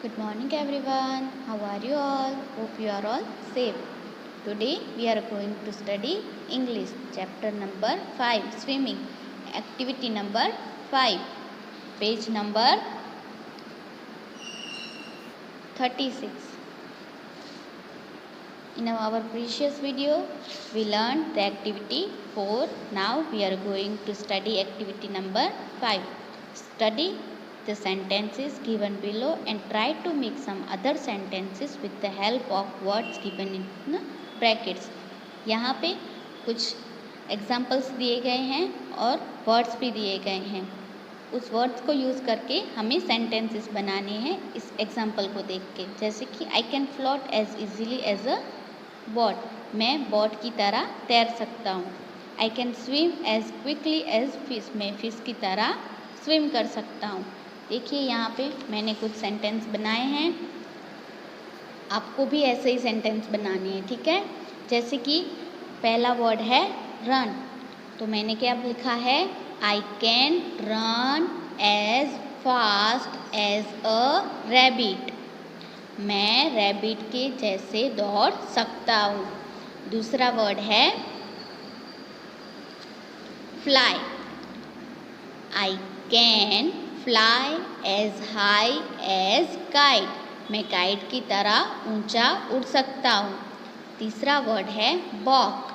Good morning everyone. How are you all? Hope you are all safe. Today we are going to study English chapter number 5 swimming activity number 5 page number 36. In our previous video we learned the activity 4. Now we are going to study activity number 5. Study the sentences given below and try to make some other sentences with the help of words given in brackets. यहाँ पे कुछ examples दिए गए हैं और words भी दिए गए हैं. उस वर्ड्स को यूज़ करके हमें सेंटेंसेस बनाने हैं इस एग्जाम्पल को देख के. जैसे कि I can float as easily as a boat. मैं बोट की तरह तैर सकता हूँ. I can swim as quickly as fish. मैं फिश की तरह स्विम कर सकता हूँ. देखिए यहाँ पे मैंने कुछ सेंटेंस बनाए हैं. आपको भी ऐसे ही सेंटेंस बनाने हैं, ठीक है. जैसे कि पहला वर्ड है रन. तो मैंने क्या लिखा है, I can run as fast as a rabbit. मैं रैबिट के जैसे दौड़ सकता हूँ. दूसरा वर्ड है fly. I can fly as high as kite. मैं काइट की तरह ऊंचा उड़ सकता हूँ. तीसरा वर्ड है walk.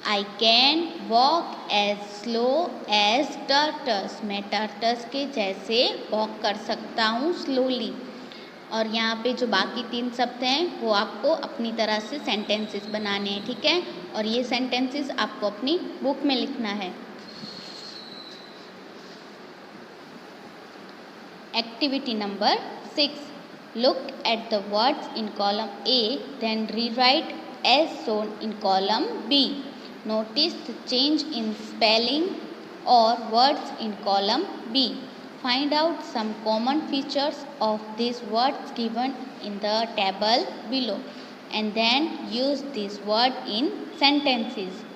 I can walk as slow as tortoise. मैं टर्टस के जैसे वॉक कर सकता हूँ स्लोली. और यहाँ पे जो बाकी 3 शब्द हैं वो आपको अपनी तरह से सेंटेंसेस बनाने हैं, ठीक है. और ये सेंटेंसेस आपको अपनी बुक में लिखना है. Activity number 6. Look at the words in column A, then rewrite as shown in column B. Notice the change in spelling or words in column B. Find out some common features of these words given in the table below and then use this word in sentences.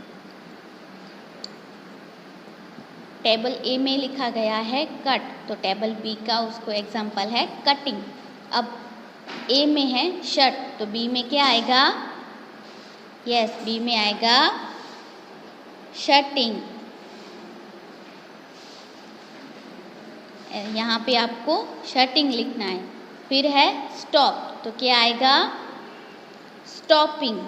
Table A में लिखा गया है cut, तो table B का उसको example है cutting. अब ए में है शर्ट, तो बी में क्या आएगा, यस बी में आएगा शर्टिंग. यहाँ पे आपको शर्टिंग लिखना है. फिर है स्टॉप, तो क्या आएगा stopping.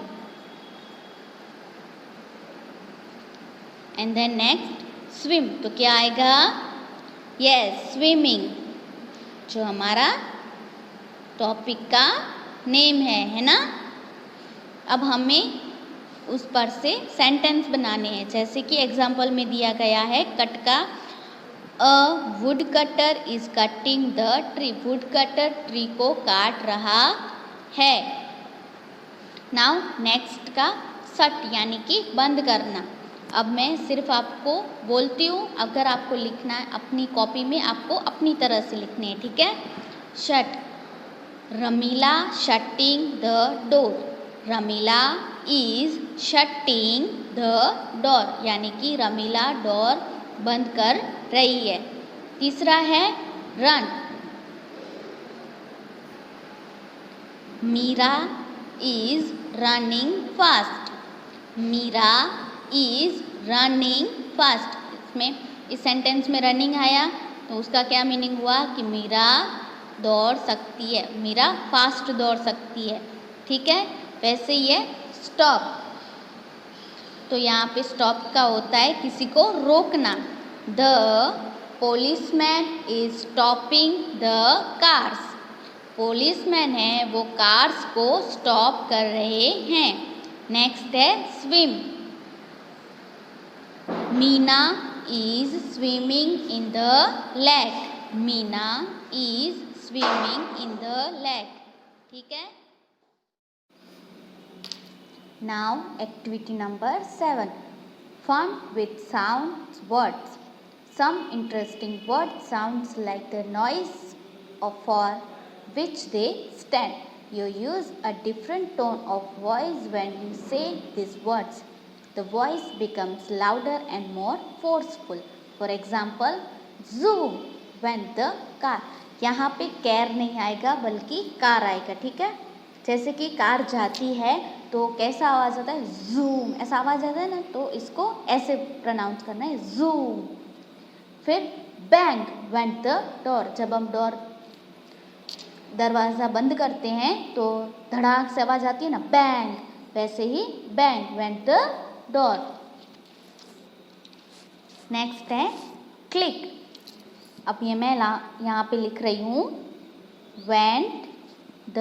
And then next swim, तो क्या आएगा, यस स्विमिंग, जो हमारा टॉपिक का नेम है ना. अब हमें उस पर से सेंटेंस बनाने हैं. जैसे कि एग्जाम्पल में दिया गया है कट का, a wood cutter is cutting the tree. Wood cutter tree को काट रहा है. नाउ नेक्स्ट का शट यानी कि बंद करना. अब मैं सिर्फ आपको बोलती हूँ, अगर आपको लिखना है अपनी कॉपी में आपको अपनी तरह से लिखने हैं, ठीक है. Shut, Ramila shutting the door. Ramila is shutting the door यानी कि रमीला डोर बंद कर रही है. तीसरा है run. Meera is running fast. Meera is running fast. इसमें इस सेंटेंस में रनिंग आया तो उसका क्या मीनिंग हुआ कि मीरा दौड़ सकती है, मीरा फास्ट दौड़ सकती है, ठीक है. वैसे ही है स्टॉप, तो यहाँ पे स्टॉप का होता है किसी को रोकना. The policeman is stopping the cars. Policeman है वो कार्स को स्टॉप कर रहे हैं. नेक्स्ट है swim. Meena is swimming in the lake. Meena is swimming in the lake, ठीक है. Now activity number 7. Fun with sound words. Some interesting word sounds like the noise for which they stand. You use a different tone of voice when you say these words. The voice becomes louder and more forceful. For example, zoom when the car. यहाँ पे कैर नहीं आएगा बल्कि car आएगा, ठीक है। जैसे कि कार जाती है तो कैसा आवाज़ आता है, जूम, ऐसा आवाज़ आता है ना, तो इसको ऐसे प्रोनाउंस करना है, जूम। फिर बैंग वेंट द डोर, जब हम दरवाज़ा बंद करते हैं तो धड़ाक से आवाज़ आती है ना, बैंग, वैसे ही bang went the door. Next है क्लिक। अब ये मैं यहाँ पे लिख रही हूँ, वेंट द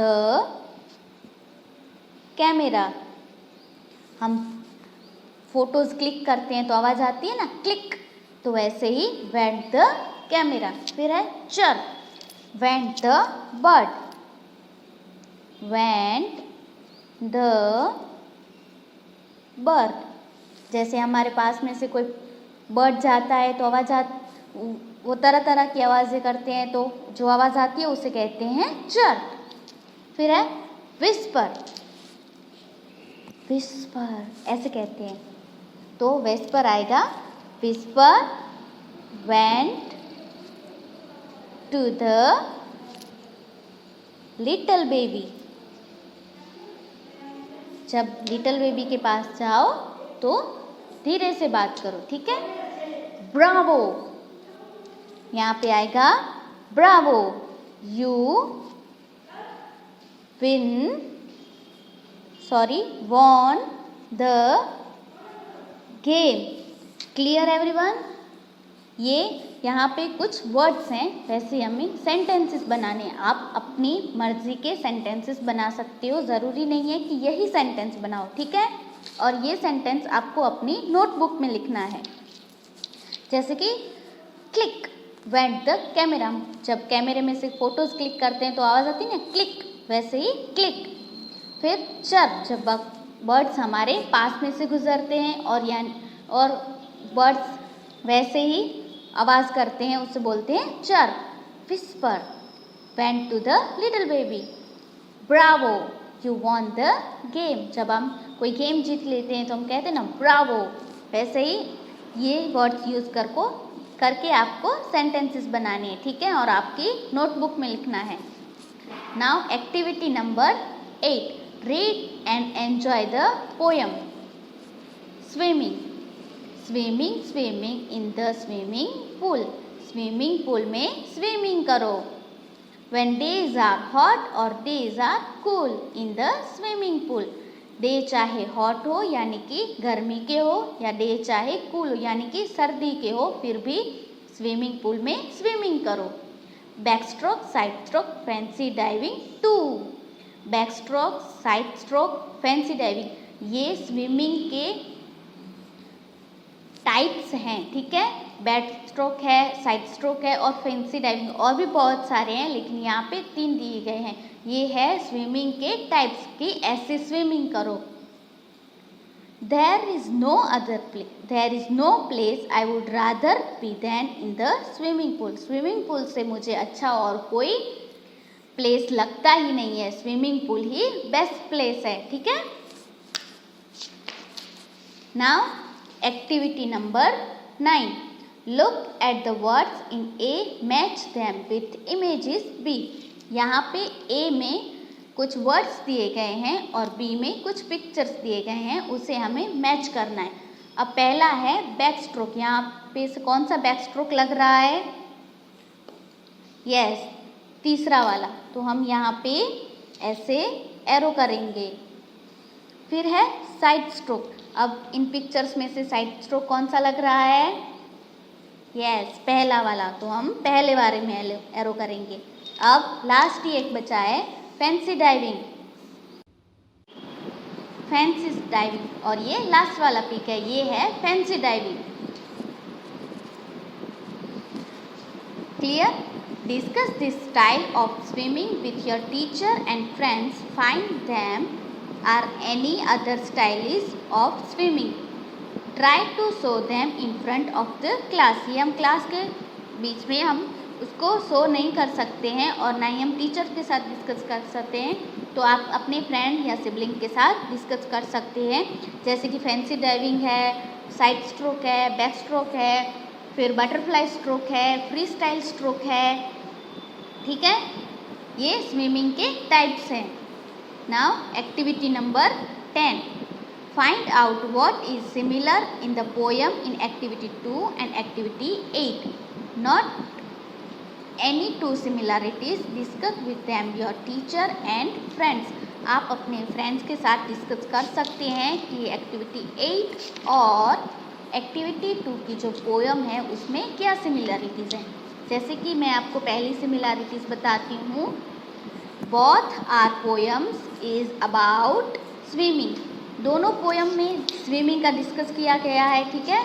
कैमरा। हम फोटोज क्लिक करते हैं तो आवाज़ आती है ना, क्लिक, तो वैसे ही वेंट द कैमरा। फिर है चर, went the bird, went the bird. जैसे हमारे पास में से कोई बर्ड जाता है तो वो तरह तरह की आवाज़ें करते हैं, तो जो आवाज़ आती है उसे कहते हैं चर। फिर है विस्पर, विस्पर ऐसे कहते हैं, तो विस्पर आएगा, whisper went to the little baby. जब लिटिल बेबी के पास जाओ तो धीरे से बात करो, ठीक है। ब्रावो, यहाँ पे आएगा Bravo, you won the game। Clear everyone. ये यहाँ पे कुछ वर्ड्स हैं, वैसे हमें सेंटेंसेस बनाने हैं। आप अपनी मर्जी के सेंटेंसेस बना सकते हो, ज़रूरी नहीं है कि यही सेंटेंस बनाओ, ठीक है। और ये सेंटेंस आपको अपनी नोटबुक में लिखना है। जैसे कि क्लिक वेंट द कैमरा, जब कैमरे में से फोटोज क्लिक करते हैं तो आवाज़ आती है ना, क्लिक, वैसे ही क्लिक। फिर चर, जब बर्ड्स हमारे पास में से गुजरते हैं और बर्ड्स वैसे ही आवाज़ करते हैं, उससे बोलते हैं चर। Whisper went to the little baby, bravo you won the game, जब हम कोई गेम जीत लेते हैं तो हम कहते हैं ना ब्रावो। वैसे ही ये वर्ड्स यूज़ करके आपको सेंटेंसेस बनाने हैं, ठीक है, और आपकी नोटबुक में लिखना है। Now activity number 8, read and enjoy the poem. Swimming, swimming swimming in the swimming pool, swimming pool में स्विमिंग करो। When days are hot और days are cool in the swimming pool, day चाहे hot हो यानी कि गर्मी के हो, या डे चाहे कूल हो यानी कि सर्दी के हो, फिर भी स्विमिंग पूल में स्विमिंग करो। Back stroke, side stroke, fancy diving 2, back stroke, side stroke, fancy diving, ये स्विमिंग के टाइप्स हैं, ठीक है। बैक स्ट्रोक है, साइड स्ट्रोक है और फैंसी डाइविंग, और भी बहुत सारे हैं, लेकिन यहाँ पे 3 दिए गए हैं। ये है स्विमिंग के टाइप्स की ऐसे स्विमिंग करो। There is no place I would rather be than in the swimming pool, swimming pool से मुझे अच्छा और कोई प्लेस लगता ही नहीं है, स्विमिंग पूल ही बेस्ट प्लेस है, ठीक है। Now activity number 9, look at the words in A, match them with images B। यहाँ पे A में कुछ वर्ड्स दिए गए हैं और B में कुछ पिक्चर्स दिए गए हैं, उसे हमें मैच करना है। अब पहला है बैक स्ट्रोक, यहाँ पे से कौन सा बैक स्ट्रोक लग रहा है, यस, तीसरा वाला, तो हम यहाँ पे ऐसे एरो करेंगे। फिर है साइड स्ट्रोक, अब इन पिक्चर्स में से साइड स्ट्रोक कौन सा लग रहा है, यस, पहला वाला, तो हम पहले वाले में एरो करेंगे। अब लास्ट ही एक बचा है फैंसी डाइविंग, फैंसी डाइविंग, और ये लास्ट वाला पिक है, ये है fancy diving. Clear? Discuss this style of swimming with your teacher and friends, find them are any other styles of swimming, try to show them in front of the class. ये हम class के बीच में हम उसको show नहीं कर सकते हैं और ना ही हम टीचर के साथ डिस्कस कर सकते हैं, तो आप अपने फ्रेंड या सिबलिंग के साथ डिस्कस कर सकते हैं। जैसे कि फैंसी डाइविंग है, साइड स्ट्रोक है, बैक स्ट्रोक है, फिर बटरफ्लाई स्ट्रोक है, फ्री स्टाइल स्ट्रोक है, ठीक है, ये स्विमिंग के टाइप्स हैं। Now activity number 10, find out what is similar in the poem in activity 2 and activity 8. Not any two similarities, discuss with them your teacher and friends. आप अपने friends के साथ डिस्कस कर सकते हैं कि एक्टिविटी 8 और एक्टिविटी 2 की जो पोएम है उसमें क्या सिमिलरिटीज़ हैं. जैसे कि मैं आपको पहली सिमिलरिटीज़ बताती हूँ. Both are poems is about swimming. दोनों पोएम में स्विमिंग का डिस्कस किया गया है. ठीक है,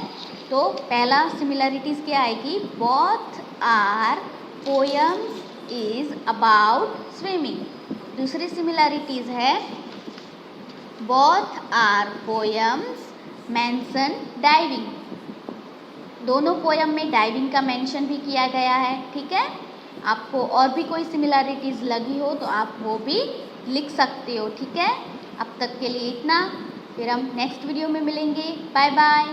तो पहला सिमिलरिटीज़ क्या आएगी, both are poems is about swimming. दूसरी सिमिलरिटीज़ है both are poems mention diving. दोनों पोएम में डाइविंग का मेंशन भी किया गया है. ठीक है, आपको और भी कोई सिमिलरिटीज़ लगी हो तो आप वो भी लिख सकते हो. ठीक है, अब तक के लिए इतना, फिर हम नेक्स्ट वीडियो में मिलेंगे. Bye bye.